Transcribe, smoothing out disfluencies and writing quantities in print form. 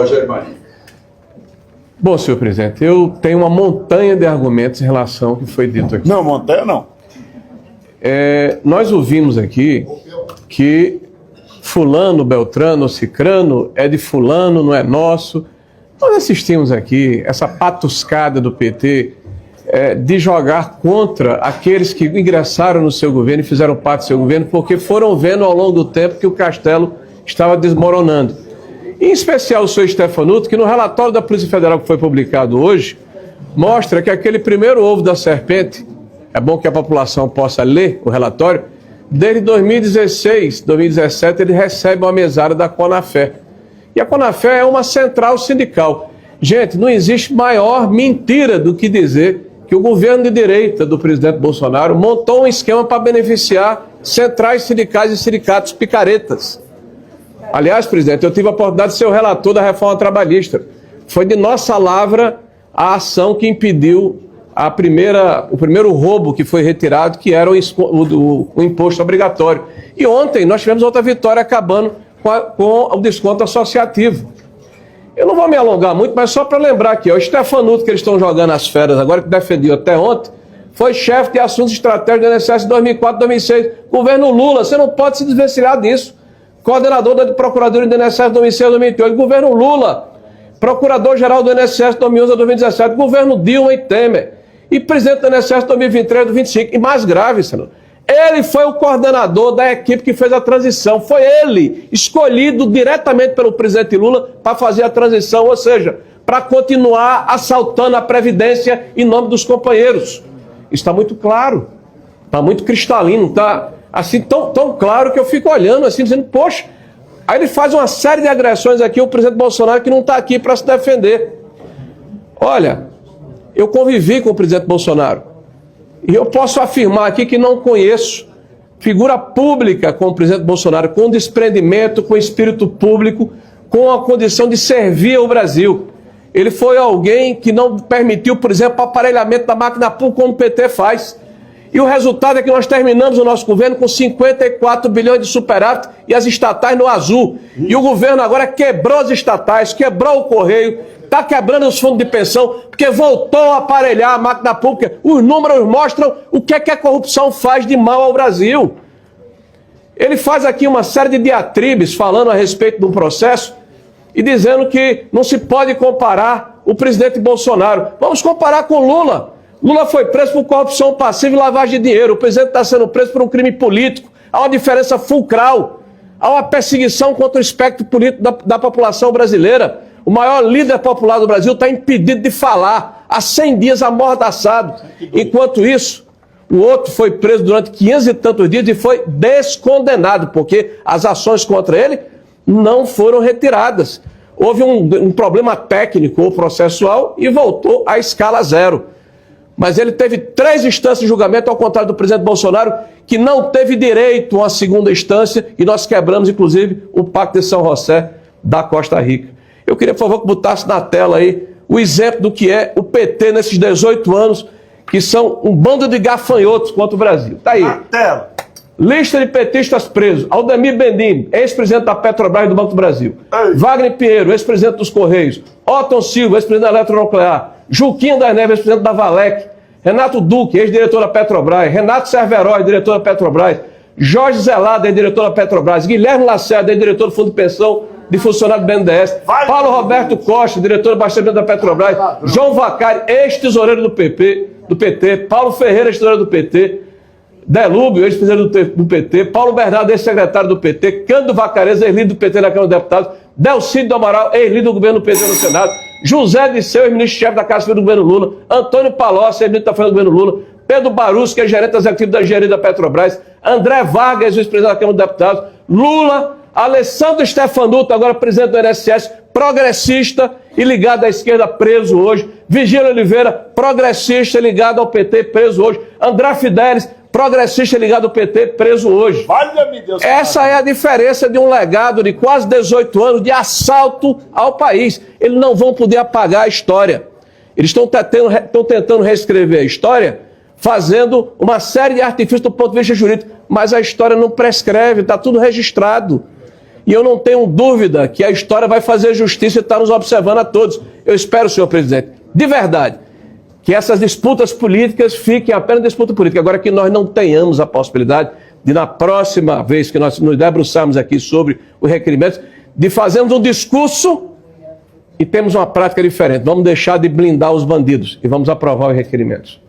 Rogério Marinho. Bom, senhor presidente, eu tenho uma montanha de argumentos em relação ao que foi dito aqui. Não, montanha não. Nós ouvimos aqui que fulano, beltrano, cicrano é de fulano, não é nosso. Nós assistimos aqui essa patuscada do PT de jogar contra aqueles que ingressaram no seu governo e fizeram parte do seu governo porque foram vendo ao longo do tempo que o castelo estava desmoronando. Em especial o senhor Stefanuto, que no relatório da Polícia Federal que foi publicado hoje, mostra que aquele primeiro ovo da serpente, é bom que a população possa ler o relatório, desde 2016, 2017, ele recebe uma mesada da Conafé. E a Conafé é uma central sindical. Gente, não existe maior mentira do que dizer que o governo de direita do presidente Bolsonaro montou um esquema para beneficiar centrais sindicais e sindicatos picaretas. Aliás, presidente, eu tive a oportunidade de ser o relator da reforma trabalhista. Foi de nossa lavra a ação que impediu o primeiro roubo que foi retirado, que era o imposto obrigatório. E ontem nós tivemos outra vitória acabando com o desconto associativo. Eu não vou me alongar muito, mas só para lembrar aqui, o Stefanuto, que eles estão jogando as feras agora, que defendiu até ontem, foi chefe de assuntos estratégicos do INSS em 2004, 2006. Governo Lula, você não pode se desvencilhar disso. Coordenador da Procuradoria do INSS em 2006 a 2008. Governo Lula, Procurador-Geral do INSS de 2011 a 2017. Governo Dilma e Temer. E presidente do INSS 2023 a 2025. E mais grave, senador, ele foi o coordenador da equipe que fez a transição. Foi ele escolhido diretamente pelo presidente Lula para fazer a transição, ou seja, para continuar assaltando a Previdência em nome dos companheiros. Isso está muito claro, está muito cristalino, está assim tão claro que eu fico olhando assim, dizendo, poxa, aí ele faz uma série de agressões aqui, o presidente Bolsonaro que não está aqui para se defender. Olha, eu convivi com o presidente Bolsonaro e eu posso afirmar aqui que não conheço figura pública como o presidente Bolsonaro, com desprendimento, com espírito público, com a condição de servir ao Brasil. Ele foi alguém que não permitiu, por exemplo, o aparelhamento da máquina pública como o PT faz. E o resultado é que nós terminamos o nosso governo com 54 bilhões de superávit e as estatais no azul. E o governo agora quebrou as estatais, quebrou o Correio, está quebrando os fundos de pensão, porque voltou a aparelhar a máquina pública. Os números mostram o que é que a corrupção faz de mal ao Brasil. Ele faz aqui uma série de diatribes falando a respeito do processo e dizendo que não se pode comparar o presidente Bolsonaro. Vamos comparar com Lula. Lula foi preso por corrupção passiva e lavagem de dinheiro. O presidente está sendo preso por um crime político. Há uma diferença fulcral. Há uma perseguição contra o espectro político da população brasileira. O maior líder popular do Brasil está impedido de falar. Há 100 dias amordaçado. Enquanto isso, o outro foi preso durante 500 e tantos dias e foi descondenado, porque as ações contra ele não foram retiradas. Houve um problema técnico ou processual e voltou à escala zero. Mas ele teve 3 instâncias de julgamento, ao contrário do presidente Bolsonaro, que não teve direito a uma segunda instância, e nós quebramos, inclusive, o Pacto de São José da Costa Rica. Eu queria, por favor, que botasse na tela aí o exemplo do que é o PT nesses 18 anos, que são um bando de gafanhotos contra o Brasil. Está aí. Na tela. Lista de petistas presos. Aldemir Bendini, ex-presidente da Petrobras e do Banco do Brasil. Ei. Wagner Pinheiro, ex-presidente dos Correios. Otton Silva, ex-presidente da Eletronuclear. Juquinha das Neves, ex-presidente da Valec. Renato Duque, ex-diretor da Petrobras. Renato Cerverói, diretor da Petrobras. Jorge Zelada, ex-diretor da Petrobras. Guilherme Lacerda, ex-diretor do Fundo de Pensão de Funcionário do BNDES. Paulo Roberto Costa, diretor do Abastecimento da Petrobras. João Vacari, ex-tesoureiro do PT. Paulo Ferreira, ex-tesoureiro do PT. Delúbio, ex-presidente do PT, Paulo Bernardo, ex-secretário do PT, Cândido Vacareza, ex-líder do PT na Câmara dos Deputados, Delcídio do Amaral, ex-líder do governo do PT no Senado, José Disseu, ex-ministro-chefe da Casa Civil do governo Lula, Antônio Palocci, ex-ministro da Folha do governo Lula, Pedro Barus, que é gerente executivo da engenharia da Petrobras, André Vargas, ex-presidente da Câmara dos Deputados, Lula, Alessandro Stefanuto, agora presidente do INSS, progressista e ligado à esquerda, preso hoje, Virgílio Oliveira, progressista e ligado ao PT, preso hoje, André Fidelis, progressista ligado ao PT, preso hoje. Valha-me Deus. Essa é a diferença de um legado de quase 18 anos de assalto ao país. Eles não vão poder apagar a história. Eles estão tentando reescrever a história, fazendo uma série de artifícios do ponto de vista jurídico, mas a história não prescreve, está tudo registrado. E eu não tenho dúvida que a história vai fazer justiça e está nos observando a todos. Eu espero, senhor presidente, de verdade, que essas disputas políticas fiquem apenas disputa política. Agora que nós não tenhamos a possibilidade de, na próxima vez que nós nos debruçarmos aqui sobre os requerimentos, de fazermos um discurso e temos uma prática diferente. Vamos deixar de blindar os bandidos e vamos aprovar os requerimentos.